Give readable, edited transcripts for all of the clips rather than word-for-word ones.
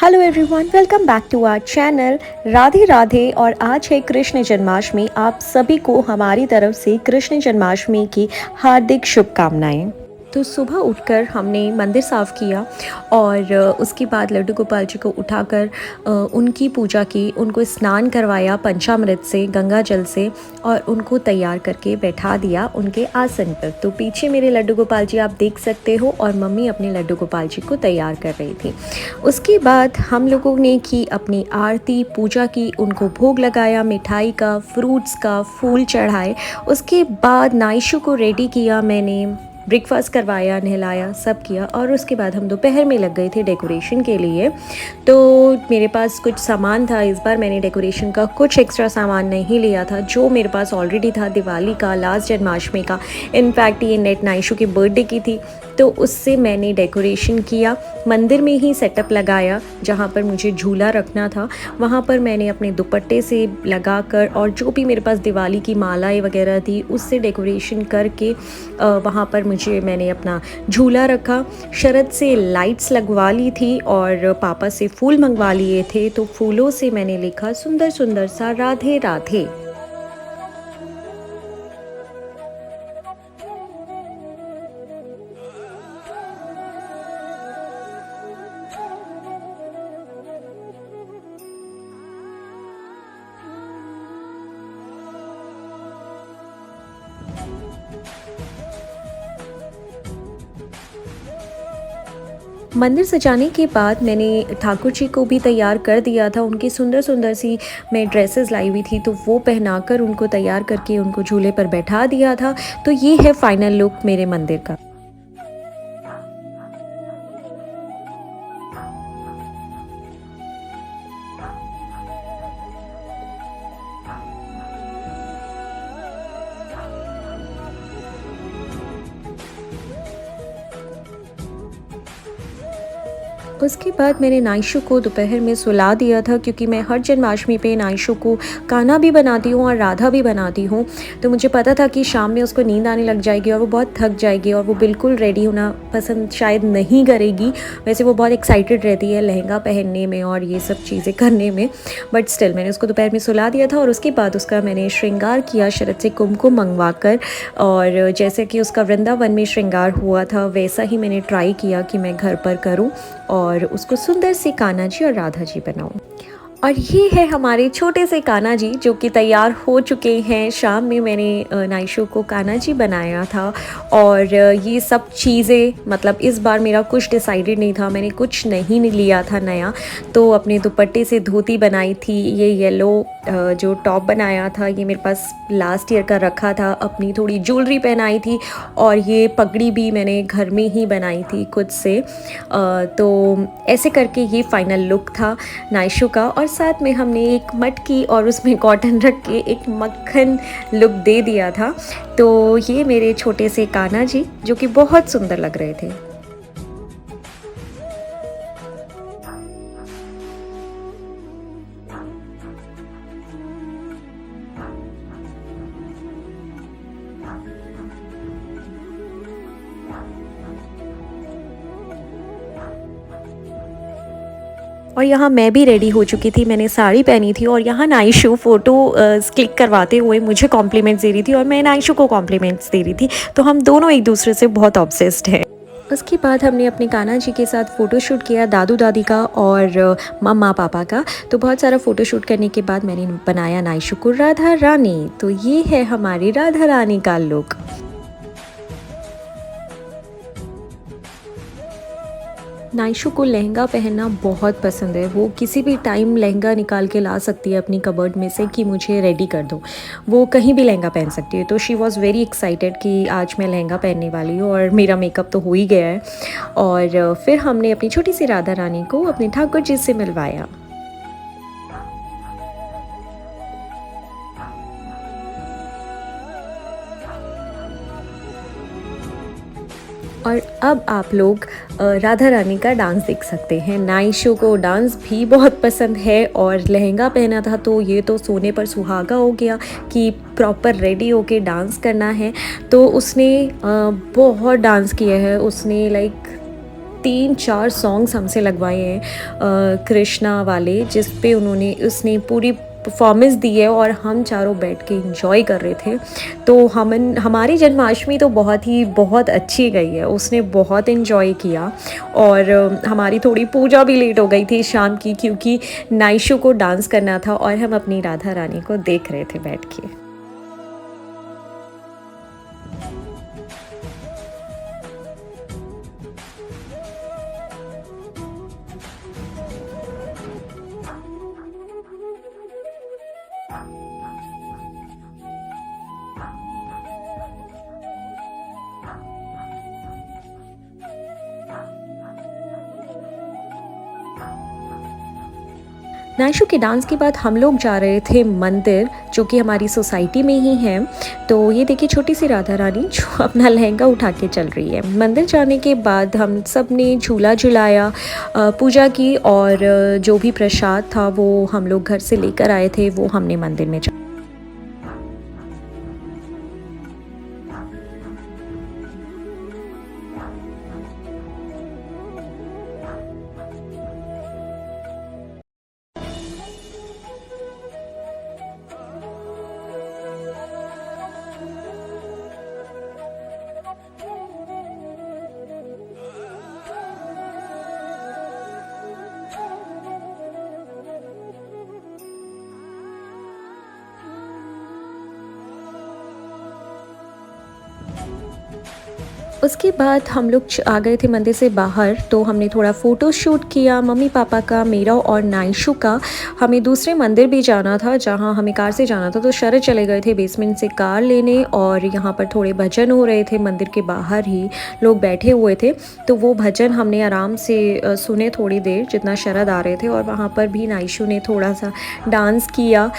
Hello everyone, welcome back to our channel Radhe Radhe. और आज है कृष्ण जन्माष्टमी। आप सभी को हमारी तरफ से कृष्ण जन्माष्टमी की हार्दिक शुभकामनाएं। तो सुबह उठकर हमने मंदिर साफ़ किया और उसके बाद लड्डू गोपाल जी को उठाकर उनकी पूजा की, उनको स्नान करवाया पंचामृत से, गंगा जल से, और उनको तैयार करके बैठा दिया उनके आसन पर। तो पीछे मेरे लड्डू गोपाल जी आप देख सकते हो और मम्मी अपने लड्डू गोपाल जी को तैयार कर रही थी। उसके बाद हम लोगों ने की अपनी आरती, पूजा की, उनको भोग लगाया, मिठाई का, फ्रूट्स का, फूल चढ़ाए। उसके बाद नाइशू को रेडी किया, मैंने ब्रेकफास्ट करवाया, नहलाया, सब किया। और उसके बाद हम दोपहर में लग गए थे डेकोरेशन के लिए। तो मेरे पास कुछ सामान था, इस बार मैंने डेकोरेशन का कुछ एक्स्ट्रा सामान नहीं लिया था, जो मेरे पास ऑलरेडी था दिवाली का, लास्ट जन्माष्टमी का। इनफैक्ट ये नेट नाइशू की बर्थडे की थी, तो उससे मैंने डेकोरेशन किया। मंदिर में ही सेटअप लगाया, जहाँ पर मुझे झूला रखना था वहाँ पर मैंने अपने दुपट्टे से लगाकर और जो भी मेरे पास दिवाली की मालाएं वगैरह थी उससे डेकोरेशन करके वहाँ पर मैंने अपना झूला रखा। शरद से लाइट्स लगवा ली थी और पापा से फूल मंगवा लिए थे, तो फूलों से मैंने लिखा सुंदर सुंदर सा राधे राधे। मंदिर सजाने के बाद मैंने ठाकुर जी को भी तैयार कर दिया था। उनकी सुंदर सुंदर सी मैं ड्रेसेस लाई हुई थी, तो वो पहनाकर उनको तैयार करके उनको झूले पर बैठा दिया था। तो ये है फाइनल लुक मेरे मंदिर का। उसके बाद मैंने नाइशू को दोपहर में सुला दिया था, क्योंकि मैं हर जन्माष्टमी पे नाइशू को कान्हा भी बनाती हूँ और राधा भी बनाती हूँ। तो मुझे पता था कि शाम में उसको नींद आने लग जाएगी और वो बहुत थक जाएगी और वो बिल्कुल रेडी होना पसंद शायद नहीं करेगी। वैसे वो बहुत एक्साइटेड रहती है लहंगा पहनने में और ये सब चीज़ें करने में, बट स्टिल मैंने उसको दोपहर में सुला दिया था। और उसके बाद उसका मैंने श्रृंगार किया शरद से कुमकुम मंगवा कर, और जैसे कि उसका वृंदावन में श्रृंगार हुआ था वैसा ही मैंने ट्राई किया कि मैं घर पर करूं और उसको सुंदर सी कान्हा जी और राधा जी बनाऊं। और ये है हमारे छोटे से कान्हा जी जो कि तैयार हो चुके हैं। शाम में मैंने नाइशू को कान्हा जी बनाया था। और ये सब चीज़ें, मतलब इस बार मेरा कुछ डिसाइडेड नहीं था, मैंने कुछ नहीं लिया था नया। तो अपने दुपट्टे से धोती बनाई थी, ये येलो जो टॉप बनाया था ये मेरे पास लास्ट ईयर का रखा था, अपनी थोड़ी ज्वेलरी पहनाई थी, और ये पगड़ी भी मैंने घर में ही बनाई थी खुद से। तो ऐसे करके ये फाइनल लुक था नाइशू का। और साथ में हमने एक मटकी और उसमें कॉटन रख के एक मक्खन लुक दे दिया था। तो ये मेरे छोटे से कान्हा जी जो कि बहुत सुंदर लग रहे थे। और यहाँ मैं भी रेडी हो चुकी थी, मैंने साड़ी पहनी थी और यहाँ नाइशू फ़ोटो क्लिक करवाते हुए मुझे कॉम्प्लीमेंट्स दे रही थी और मैं नाइशू को कॉम्प्लीमेंट्स दे रही थी। तो हम दोनों एक दूसरे से बहुत ऑब्सेस्ड हैं। उसके बाद हमने अपने कान्हा जी के साथ फ़ोटोशूट किया, दादू दादी का और मम्मा पापा का। तो बहुत सारा फ़ोटोशूट करने के बाद मैंने बनाया नाइशू को राधा रानी। तो ये है हमारी राधा रानी का लुक। नाइशू को लहंगा पहनना बहुत पसंद है। वो किसी भी टाइम लहंगा निकाल के ला सकती है अपनी कबर्ड में से कि मुझे रेडी कर दो, वो कहीं भी लहंगा पहन सकती है। तो शी वॉज़ वेरी एक्साइटेड कि आज मैं लहंगा पहनने वाली हूँ, और मेरा मेकअप तो हो ही गया है। और फिर हमने अपनी छोटी सी राधा रानी को अपने ठाकुर जी से मिलवाया। और अब आप लोग राधा रानी का डांस देख सकते हैं। नाइशू को डांस भी बहुत पसंद है और लहंगा पहना था, तो ये तो सोने पर सुहागा हो गया कि प्रॉपर रेडी होके डांस करना है। तो उसने बहुत डांस किया है, उसने लाइक 3-4 सॉन्ग्स हमसे लगवाए हैं कृष्णा वाले, जिस पे उसने पूरी परफॉर्मेंस दी है और हम चारों बैठ के एंजॉय कर रहे थे। तो हमारी जन्माष्टमी तो बहुत अच्छी गई है, उसने बहुत एंजॉय किया। और हमारी थोड़ी पूजा भी लेट हो गई थी शाम की, क्योंकि नाइशू को डांस करना था और हम अपनी राधा रानी को देख रहे थे बैठ के। नाइशू के डांस के बाद हम लोग जा रहे थे मंदिर, जो कि हमारी सोसाइटी में ही है। तो ये देखिए छोटी सी राधा रानी जो अपना लहंगा उठा के चल रही है। मंदिर जाने के बाद हम सब ने झूला झुलाया, पूजा की, और जो भी प्रसाद था वो हम लोग घर से लेकर आए थे, वो हमने मंदिर में उसके बाद हम लोग आ गए थे मंदिर से बाहर। तो हमने थोड़ा फ़ोटो शूट किया, मम्मी पापा का, मेरा और नाइशू का। हमें दूसरे मंदिर भी जाना था जहां हमें कार से जाना था, तो शरद चले गए थे बेसमेंट से कार लेने। और यहाँ पर थोड़े भजन हो रहे थे, मंदिर के बाहर ही लोग बैठे हुए थे। तो वो भजन हमने आराम से सुने थोड़ी देर, जितना शरद आ रहे थे। और वहाँ पर भी नाइशू ने थोड़ा सा डांस किया।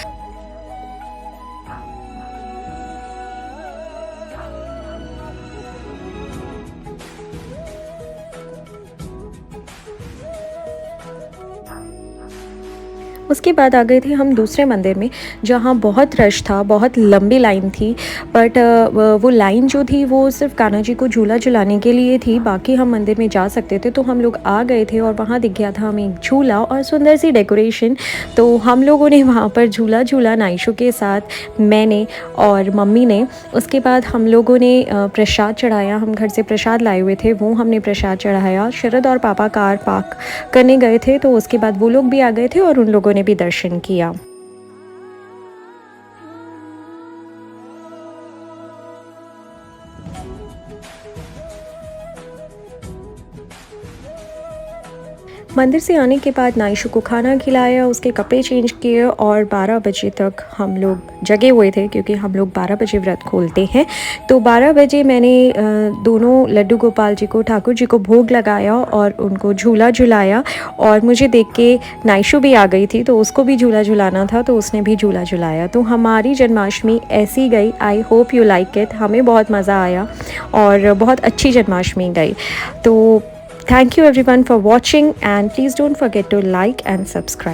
उसके बाद आ गए थे हम दूसरे मंदिर में, जहाँ बहुत रश था, बहुत लंबी लाइन थी। बट वो लाइन जो थी वो सिर्फ कान्हा जी को झूला झुलाने के लिए थी, बाकी हम मंदिर में जा सकते थे। तो हम लोग आ गए थे और वहाँ दिख गया था हमें एक झूला और सुंदर सी डेकोरेशन। तो हम लोगों ने वहाँ पर झूला झूला नाइशू के साथ, मैंने और मम्मी ने। उसके बाद हम लोगों ने प्रसाद चढ़ाया, हम घर से प्रसाद लाए हुए थे, वो हमने प्रसाद चढ़ाया। शरद और पापा कार पार्क करने गए थे, तो उसके बाद वो लोग भी आ गए थे और उन लोगों ने भी दर्शन किया। मंदिर से आने के बाद नाइशू को खाना खिलाया, उसके कपड़े चेंज किए, और 12 बजे तक हम लोग जगे हुए थे, क्योंकि हम लोग 12 बजे व्रत खोलते हैं। तो 12 बजे मैंने दोनों लड्डू गोपाल जी को, ठाकुर जी को भोग लगाया और उनको झूला झुलाया। और मुझे देख के नाइशू भी आ गई थी, तो उसको भी झूला झुलाना था, तो उसने भी झूला झुलाया। तो हमारी जन्माष्टमी ऐसी गई। I hope you like it. हमें बहुत मज़ा आया और बहुत अच्छी जन्माष्टमी गई। तो thank you everyone for watching, and please don't forget to like and subscribe.